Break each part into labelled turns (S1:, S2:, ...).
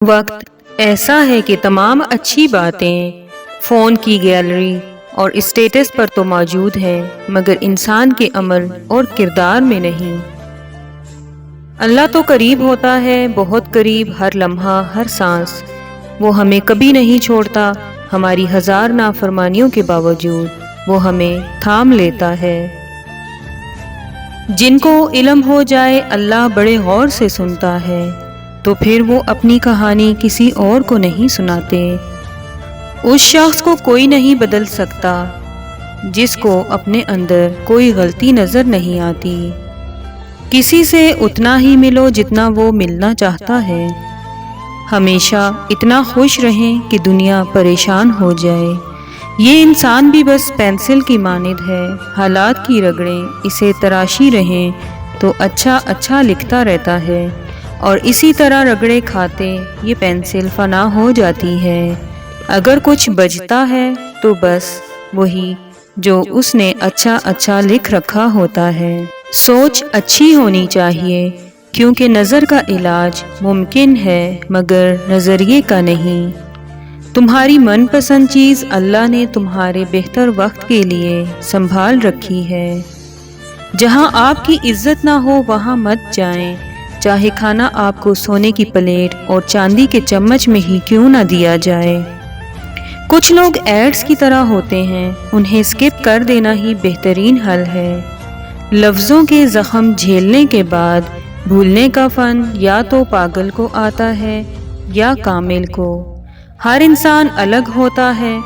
S1: وقت ایسا ہے کہ تمام اچھی باتیں فون کی گیلری اور اسٹیٹس پر تو موجود ہے، مگر انسان کے عمل اور کردار میں نہیں۔ اللہ تو قریب ہوتا ہے، بہت قریب، ہر لمحہ، ہر سانس۔ وہ ہمیں کبھی نہیں چھوڑتا، ہماری ہزار نافرمانیوں کے باوجود وہ ہمیں تھام لیتا ہے۔ جن کو علم ہو جائے اللہ بڑے غور سے سنتا ہے، تو پھر وہ اپنی کہانی کسی اور کو نہیں سناتے۔ اس شخص کو کوئی نہیں بدل سکتا جس کو اپنے اندر کوئی غلطی نظر نہیں آتی۔ کسی سے اتنا ہی ملو جتنا وہ ملنا چاہتا ہے۔ ہمیشہ اتنا خوش رہیں کہ دنیا پریشان ہو جائے۔ یہ انسان بھی بس پینسل کی مانند ہے، حالات کی رگڑیں اسے تراشی رہیں تو اچھا اچھا لکھتا رہتا ہے، اور اسی طرح رگڑے کھاتے یہ پینسل فنا ہو جاتی ہے۔ اگر کچھ بچتا ہے تو بس وہی جو اس نے اچھا اچھا لکھ رکھا ہوتا ہے۔ سوچ اچھی ہونی چاہیے، کیونکہ نظر کا علاج ممکن ہے مگر نظریے کا نہیں۔ تمہاری من پسند چیز اللہ نے تمہارے بہتر وقت کے لیے سنبھال رکھی ہے۔ جہاں آپ کی عزت نہ ہو وہاں مت جائیں، چاہے کھانا آپ کو سونے کی پلیٹ اور چاندی کے چمچ میں ہی کیوں نہ دیا جائے۔ کچھ لوگ ایڈز کی طرح ہوتے ہیں، انہیں سکپ کر دینا ہی بہترین حل ہے۔ لفظوں کے زخم جھیلنے کے بعد بھولنے کا فن یا تو پاگل کو آتا ہے یا کامل کو۔ ہر انسان الگ ہوتا ہے،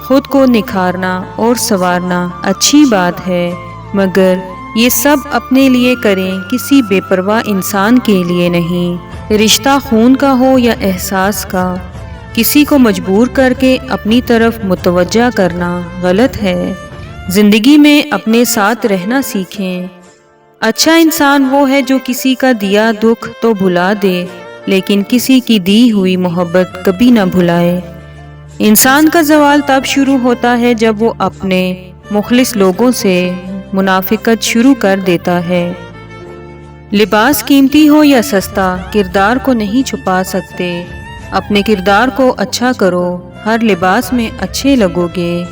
S1: خود کو نکھارنا اور سنوارنا اچھی بات ہے، مگر یہ سب اپنے لیے کریں، کسی بے پرواہ انسان کے لیے نہیں۔ رشتہ خون کا ہو یا احساس کا، کسی کو مجبور کر کے اپنی طرف متوجہ کرنا غلط ہے۔ زندگی میں اپنے ساتھ رہنا سیکھیں۔ اچھا انسان وہ ہے جو کسی کا دیا دکھ تو بھلا دے، لیکن کسی کی دی ہوئی محبت کبھی نہ بھلائے۔ انسان کا زوال تب شروع ہوتا ہے جب وہ اپنے مخلص لوگوں سے منافقت شروع کر دیتا ہے۔ لباس قیمتی ہو یا سستا، کردار کو نہیں چھپا سکتے۔ اپنے کردار کو اچھا کرو، ہر لباس میں اچھے لگو گے۔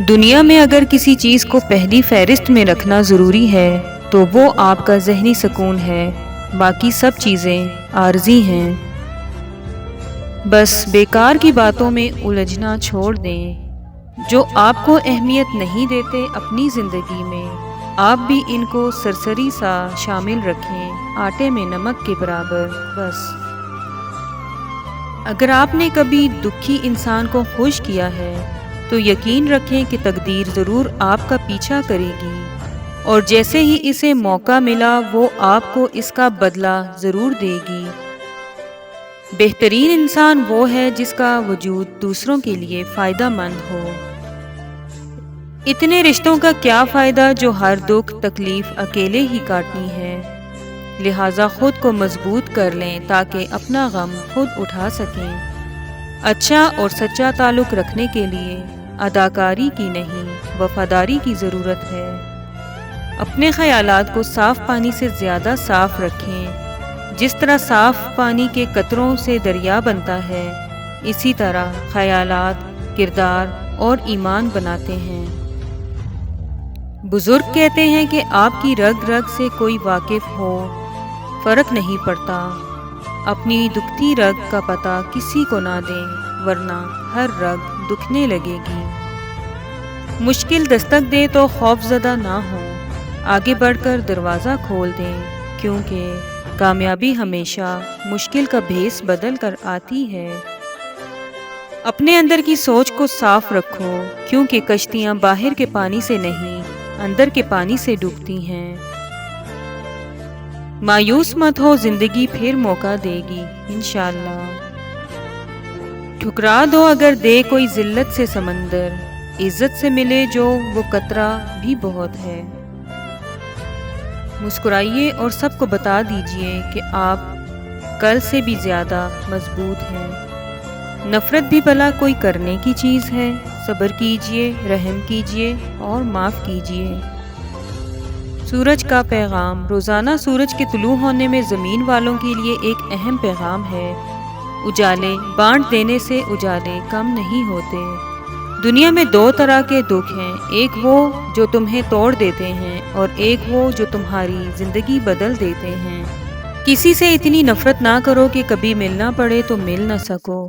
S1: دنیا میں اگر کسی چیز کو پہلی فہرست میں رکھنا ضروری ہے تو وہ آپ کا ذہنی سکون ہے، باقی سب چیزیں عارضی ہیں۔ بس بیکار کی باتوں میں الجھنا چھوڑ دیں۔ جو آپ کو اہمیت نہیں دیتے اپنی زندگی میں، آپ بھی ان کو سرسری سا شامل رکھیں، آٹے میں نمک کے برابر۔ بس اگر آپ نے کبھی دکھی انسان کو خوش کیا ہے تو یقین رکھیں کہ تقدیر ضرور آپ کا پیچھا کرے گی، اور جیسے ہی اسے موقع ملا وہ آپ کو اس کا بدلہ ضرور دے گی۔ بہترین انسان وہ ہے جس کا وجود دوسروں کے لیے فائدہ مند ہو۔ اتنے رشتوں کا کیا فائدہ جو ہر دکھ تکلیف اکیلے ہی کاٹنی ہے۔ لہٰذا خود کو مضبوط کر لیں تاکہ اپنا غم خود اٹھا سکیں۔ اچھا اور سچا تعلق رکھنے کے لیے اداکاری کی نہیں، وفاداری کی ضرورت ہے۔ اپنے خیالات کو صاف پانی سے زیادہ صاف رکھیں۔ جس طرح صاف پانی کے قطروں سے دریا بنتا ہے، اسی طرح خیالات کردار اور ایمان بناتے ہیں۔ بزرگ کہتے ہیں کہ آپ کی رگ رگ سے کوئی واقف ہو، فرق نہیں پڑتا۔ اپنی دکھتی رگ کا پتہ کسی کو نہ دیں، ورنہ ہر رگ دکھنے لگے گی۔ مشکل دستک دے تو خوف زدہ نہ ہوں، آگے بڑھ کر دروازہ کھول دیں، کیونکہ کامیابی ہمیشہ مشکل کا بھیس بدل کر آتی ہے۔ اپنے اندر کی سوچ کو صاف رکھو، کیونکہ کشتیاں باہر کے پانی سے نہیں، اندر کے پانی سے ڈوبتی ہیں۔ مایوس مت ہو، زندگی پھر موقع دے گی انشاءاللہ۔ ٹھکرا دو اگر دے کوئی ذلت سے سمندر، عزت سے ملے جو وہ قطرہ بھی بہت ہے۔ مسکرائیے اور سب کو بتا دیجئے کہ آپ کل سے بھی زیادہ مضبوط ہیں۔ نفرت بھی بھلا کوئی کرنے کی چیز ہے، صبر کیجئے، رحم کیجئے اور معاف کیجئے۔ سورج کا پیغام۔ روزانہ سورج کے طلوع ہونے میں زمین والوں کے لیے ایک اہم پیغام ہے۔ اجالے بانٹ دینے سے اجالے کم نہیں ہوتے۔ دنیا میں دو طرح کے دکھ ہیں، ایک وہ جو تمہیں توڑ دیتے ہیں اور ایک وہ جو تمہاری زندگی بدل دیتے ہیں۔ کسی سے اتنی نفرت نہ کرو کہ کبھی ملنا پڑے تو مل نہ سکو،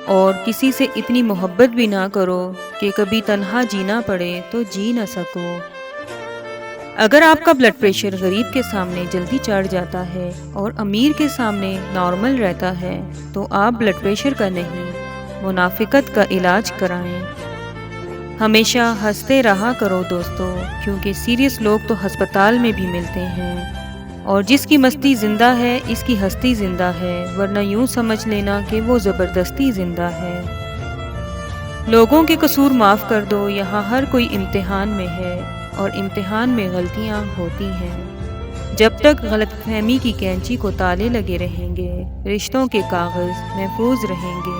S1: اور کسی سے اتنی محبت بھی نہ کرو کہ کبھی تنہا جینا پڑے تو جی نہ سکو۔ اگر آپ کا بلڈ پریشر غریب کے سامنے جلدی چڑھ جاتا ہے اور امیر کے سامنے نارمل رہتا ہے تو آپ بلڈ پریشر کا نہیں، منافقت کا علاج کرائیں۔ ہمیشہ ہنستے رہا کرو دوستو، کیونکہ سیریس لوگ تو ہسپتال میں بھی ملتے ہیں، اور جس کی مستی زندہ ہے اس کی ہستی زندہ ہے، ورنہ یوں سمجھ لینا کہ وہ زبردستی زندہ ہے۔ لوگوں کے قصور معاف کر دو، یہاں ہر کوئی امتحان میں ہے اور امتحان میں غلطیاں ہوتی ہیں۔ جب تک غلط فہمی کی کینچی کو تالے لگے رہیں گے، رشتوں کے کاغذ محفوظ رہیں گے۔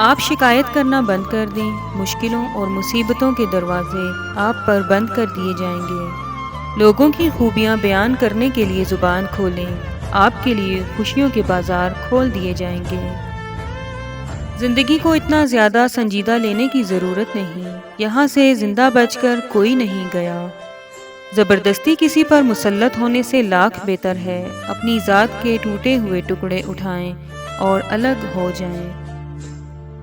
S1: آپ شکایت کرنا بند کر دیں، مشکلوں اور مصیبتوں کے دروازے آپ پر بند کر دیے جائیں گے۔ لوگوں کی خوبیاں بیان کرنے کے لیے زبان کھولیں، آپ کے لیے خوشیوں کے بازار کھول دیے جائیں گے۔ زندگی کو اتنا زیادہ سنجیدہ لینے کی ضرورت نہیں، یہاں سے زندہ بچ کر کوئی نہیں گیا۔ زبردستی کسی پر مسلط ہونے سے لاکھ بہتر ہے اپنی ذات کے ٹوٹے ہوئے ٹکڑے اٹھائیں اور الگ ہو جائیں۔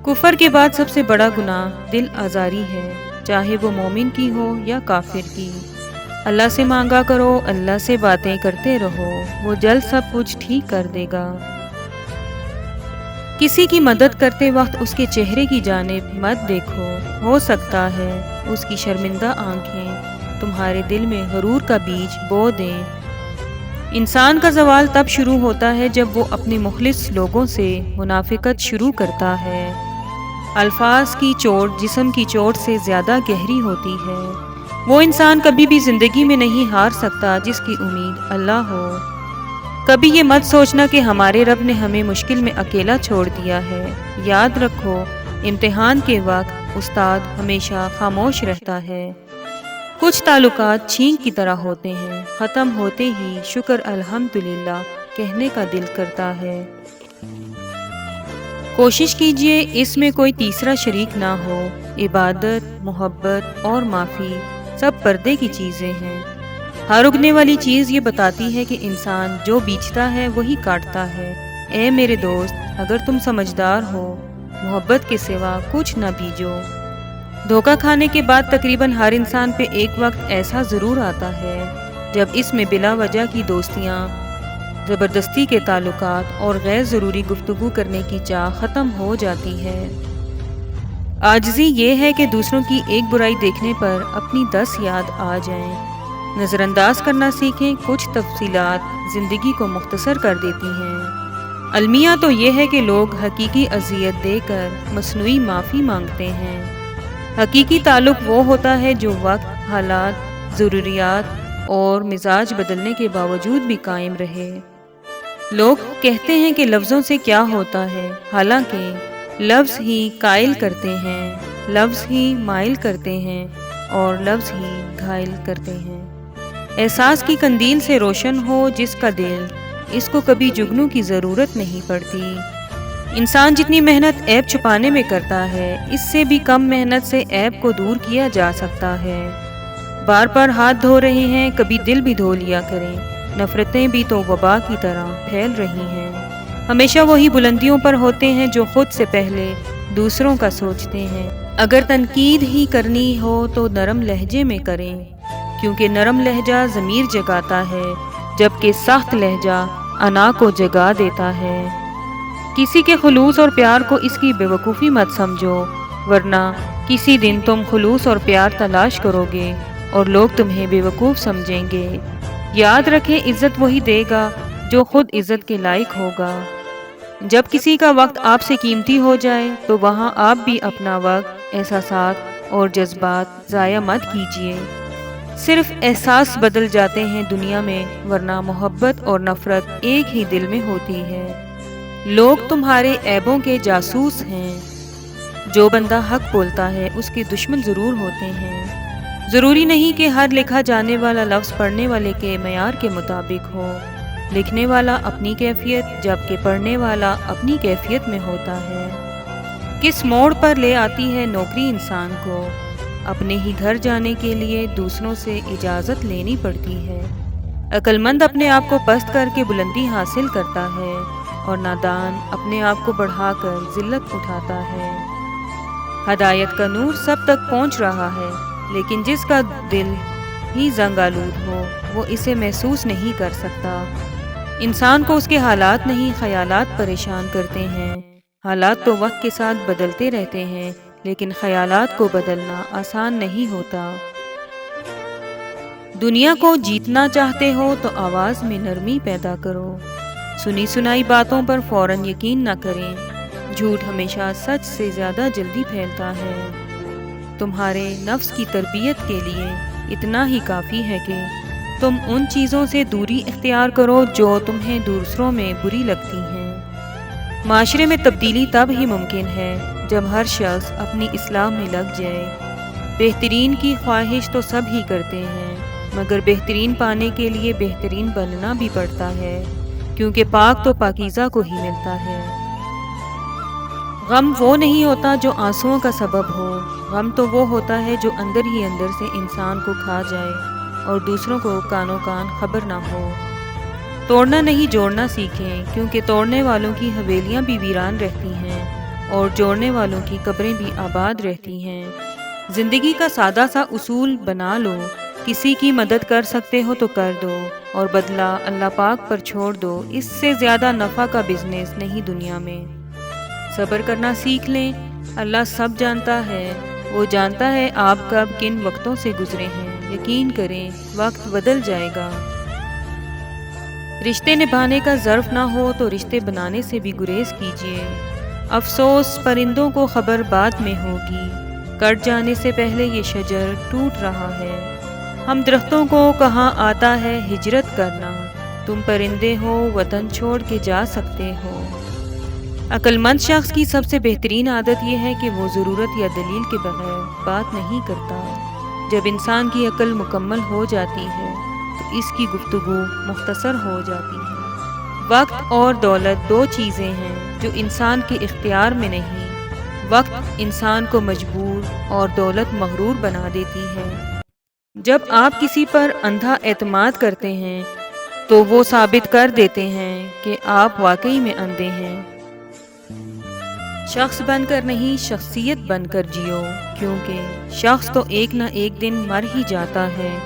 S1: کفر کے بعد سب سے بڑا گناہ دل آزاری ہے، چاہے وہ مومن کی ہو یا کافر کی۔ اللہ سے مانگا کرو، اللہ سے باتیں کرتے رہو، وہ جلد سب کچھ ٹھیک کر دے گا۔ کسی کی مدد کرتے وقت اس کے چہرے کی جانب مت دیکھو، ہو سکتا ہے اس کی شرمندہ آنکھیں تمہارے دل میں غرور کا بیج بو دیں۔ انسان کا زوال تب شروع ہوتا ہے جب وہ اپنے مخلص لوگوں سے منافقت شروع کرتا ہے۔ الفاظ کی چوٹ جسم کی چوٹ سے زیادہ گہری ہوتی ہے۔ وہ انسان کبھی بھی زندگی میں نہیں ہار سکتا جس کی امید اللہ ہو۔ کبھی یہ مت سوچنا کہ ہمارے رب نے ہمیں مشکل میں اکیلا چھوڑ دیا ہے۔ یاد رکھو، امتحان کے وقت استاد ہمیشہ خاموش رہتا ہے۔ کچھ تعلقات چھینک کی طرح ہوتے ہیں، ختم ہوتے ہی شکر الحمدللہ کہنے کا دل کرتا ہے۔ کوشش کیجئے اس میں کوئی تیسرا شریک نہ ہو۔ عبادت، محبت اور معافی سب پردے کی چیزیں ہیں۔ ہر اگنے والی چیز یہ بتاتی ہے کہ انسان جو بیچتا ہے وہی کاٹتا ہے۔ اے میرے دوست، اگر تم سمجھدار ہو، محبت کے سوا کچھ نہ بیجو۔ دھوکہ کھانے کے بعد تقریباً ہر انسان پہ ایک وقت ایسا ضرور آتا ہے جب اس میں بلا وجہ کی دوستیاں، زبردستی کے تعلقات اور غیر ضروری گفتگو کرنے کی چاہ ختم ہو جاتی ہے۔ عاجزی یہ ہے کہ دوسروں کی ایک برائی دیکھنے پر اپنی 10 یاد آ جائیں۔ نظر انداز کرنا سیکھیں، کچھ تفصیلات زندگی کو مختصر کر دیتی ہیں۔ المیہ تو یہ ہے کہ لوگ حقیقی اذیت دے کر مصنوعی معافی مانگتے ہیں۔ حقیقی تعلق وہ ہوتا ہے جو وقت، حالات، ضروریات اور مزاج بدلنے کے باوجود بھی قائم رہے۔ لوگ کہتے ہیں کہ لفظوں سے کیا ہوتا ہے، حالانکہ لفظ ہی قائل کرتے ہیں، لفظ ہی مائل کرتے ہیں اور لفظ ہی گھائل کرتے ہیں۔ احساس کی قندیل سے روشن ہو جس کا دل، اس کو کبھی جگنوں کی ضرورت نہیں پڑتی۔ انسان جتنی محنت عیب چھپانے میں کرتا ہے، اس سے بھی کم محنت سے عیب کو دور کیا جا سکتا ہے۔ بار بار ہاتھ دھو رہے ہیں، کبھی دل بھی دھو لیا کریں۔ نفرتیں بھی تو وبا کی طرح پھیل رہی ہیں۔ ہمیشہ وہی بلندیوں پر ہوتے ہیں جو خود سے پہلے دوسروں کا سوچتے ہیں۔ اگر تنقید ہی کرنی ہو تو نرم لہجے میں کریں، کیونکہ نرم لہجہ ضمیر جگاتا ہے، جبکہ سخت لہجہ انا کو جگا دیتا ہے۔ کسی کے خلوص اور پیار کو اس کی بے وقوفی مت سمجھو، ورنہ کسی دن تم خلوص اور پیار تلاش کرو گے اور لوگ تمہیں بے وقوف سمجھیں گے۔ یاد رکھیں، عزت وہی دے گا جو خود عزت کے لائق ہوگا۔ جب کسی کا وقت آپ سے قیمتی ہو جائے تو وہاں آپ بھی اپنا وقت، احساسات اور جذبات ضائع مت کیجیے۔ صرف احساس بدل جاتے ہیں دنیا میں، ورنہ محبت اور نفرت ایک ہی دل میں ہوتی ہے۔ لوگ تمہارے عیبوں کے جاسوس ہیں۔ جو بندہ حق بولتا ہے اس کے دشمن ضرور ہوتے ہیں۔ ضروری نہیں کہ ہر لکھا جانے والا لفظ پڑھنے والے کے معیار کے مطابق ہو۔ لکھنے والا اپنی کیفیت جبکہ پڑھنے والا اپنی کیفیت میں ہوتا ہے۔ کس موڑ پر لے آتی ہے نوکری انسان کو؟ اپنے ہی گھر جانے کے لیے دوسروں سے اجازت لینی پڑتی ہے۔ عقل مند اپنے آپ کو پست کر کے بلندی حاصل کرتا ہے اور نادان اپنے آپ کو بڑھا کر ذلت اٹھاتا ہے۔ ہدایت کا نور سب تک پہنچ رہا ہے، لیکن جس کا دل ہی زنگ آلود ہو وہ اسے محسوس نہیں کر سکتا۔ انسان کو اس کے حالات نہیں خیالات پریشان کرتے ہیں۔ حالات تو وقت کے ساتھ بدلتے رہتے ہیں، لیکن خیالات کو بدلنا آسان نہیں ہوتا۔ دنیا کو جیتنا چاہتے ہو تو آواز میں نرمی پیدا کرو۔ سنی سنائی باتوں پر فوراً یقین نہ کریں۔ جھوٹ ہمیشہ سچ سے زیادہ جلدی پھیلتا ہے۔ تمہارے نفس کی تربیت کے لیے اتنا ہی کافی ہے کہ تم ان چیزوں سے دوری اختیار کرو جو تمہیں دوسروں میں بری لگتی ہیں۔ معاشرے میں تبدیلی تب ہی ممکن ہے جب ہر شخص اپنی اصلاح میں لگ جائے۔ بہترین کی خواہش تو سب ہی کرتے ہیں، مگر بہترین پانے کے لیے بہترین بننا بھی پڑتا ہے، کیونکہ پاک تو پاکیزہ کو ہی ملتا ہے۔ غم وہ نہیں ہوتا جو آنسوؤں کا سبب ہو، غم تو وہ ہوتا ہے جو اندر ہی اندر سے انسان کو کھا جائے اور دوسروں کو کانوں کان خبر نہ ہو۔ توڑنا نہیں جوڑنا سیکھیں، کیونکہ توڑنے والوں کی حویلیاں بھی ویران رہتی ہیں اور جوڑنے والوں کی قبریں بھی آباد رہتی ہیں۔ زندگی کا سادہ سا اصول بنا لو، کسی کی مدد کر سکتے ہو تو کر دو اور بدلہ اللہ پاک پر چھوڑ دو۔ اس سے زیادہ نفع کا بزنس نہیں دنیا میں۔ صبر کرنا سیکھ لیں، اللہ سب جانتا ہے، وہ جانتا ہے آپ کب کن وقتوں سے گزرے ہیں۔ یقین کریں وقت بدل جائے گا۔ رشتے نبھانے کا ظرف نہ ہو تو رشتے بنانے سے بھی گریز کیجیے۔ افسوس پرندوں کو خبر بعد میں ہوگی، کٹ جانے سے پہلے یہ شجر ٹوٹ رہا ہے۔ ہم درختوں کو کہاں آتا ہے ہجرت کرنا، تم پرندے ہو وطن چھوڑ کے جا سکتے ہو۔ عقل مند شخص کی سب سے بہترین عادت یہ ہے کہ وہ ضرورت یا دلیل کے بغیر بات نہیں کرتا۔ جب انسان کی عقل مکمل ہو جاتی ہے تو اس کی گفتگو مختصر ہو جاتی ہے۔ وقت اور دولت دو چیزیں ہیں جو انسان کے اختیار میں نہیں۔ وقت انسان کو مجبور اور دولت مغرور بنا دیتی ہے۔ جب آپ کسی پر اندھا اعتماد کرتے ہیں تو وہ ثابت کر دیتے ہیں کہ آپ واقعی میں اندھے ہیں۔ شخص بن کر نہیں، شخصیت بن کر جیو، کیونکہ شخص تو ایک نہ ایک دن مر ہی جاتا ہے،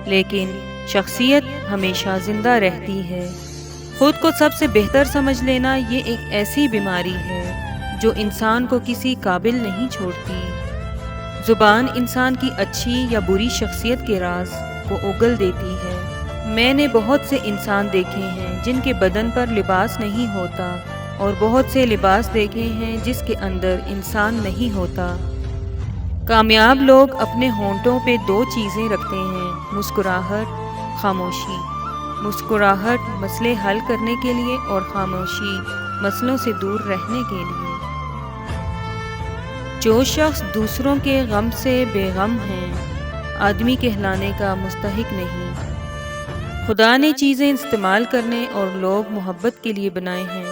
S1: لیکن شخصیت ہمیشہ زندہ رہتی ہے۔ خود کو سب سے بہتر سمجھ لینا یہ ایک ایسی بیماری ہے جو انسان کو کسی قابل نہیں چھوڑتی۔ زبان انسان کی اچھی یا بری شخصیت کے راز کو اگل دیتی ہے۔ میں نے بہت سے انسان دیکھے ہیں جن کے بدن پر لباس نہیں ہوتا، اور بہت سے لباس دیکھے ہیں جس کے اندر انسان نہیں ہوتا۔ کامیاب لوگ اپنے ہونٹوں پہ دو چیزیں رکھتے ہیں، مسکراہٹ، خاموشی۔ مسکراہٹ مسئلے حل کرنے کے لیے اور خاموشی مسئلوں سے دور رہنے کے لیے۔ جو شخص دوسروں کے غم سے بے غم ہیں، آدمی کہلانے کا مستحق نہیں۔ خدا نے چیزیں استعمال کرنے اور لوگ محبت کے لیے بنائے ہیں،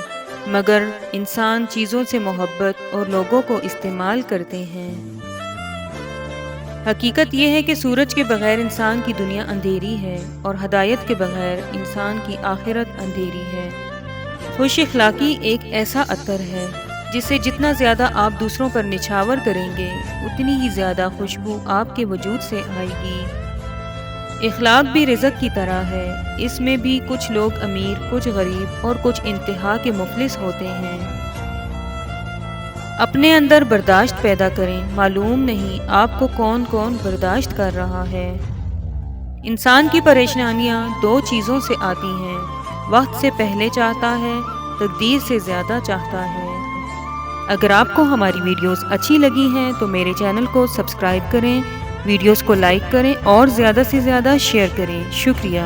S1: مگر انسان چیزوں سے محبت اور لوگوں کو استعمال کرتے ہیں۔ حقیقت یہ ہے کہ سورج کے بغیر انسان کی دنیا اندھیری ہے اور ہدایت کے بغیر انسان کی آخرت اندھیری ہے۔ خوش اخلاقی ایک ایسا عطر ہے جسے جتنا زیادہ آپ دوسروں پر نچھاور کریں گے اتنی ہی زیادہ خوشبو آپ کے وجود سے آئے گی۔ اخلاق بھی رزق کی طرح ہے، اس میں بھی کچھ لوگ امیر، کچھ غریب اور کچھ انتہا کے مفلس ہوتے ہیں۔ اپنے اندر برداشت پیدا کریں، معلوم نہیں آپ کو کون کون برداشت کر رہا ہے۔ انسان کی پریشانیاں دو چیزوں سے آتی ہیں، وقت سے پہلے چاہتا ہے، تقدیر سے زیادہ چاہتا ہے۔ اگر آپ کو ہماری ویڈیوز اچھی لگی ہیں تو میرے چینل کو سبسکرائب کریں، ویڈیوز کو لائک کریں اور زیادہ سے زیادہ شیئر کریں۔ شکریہ۔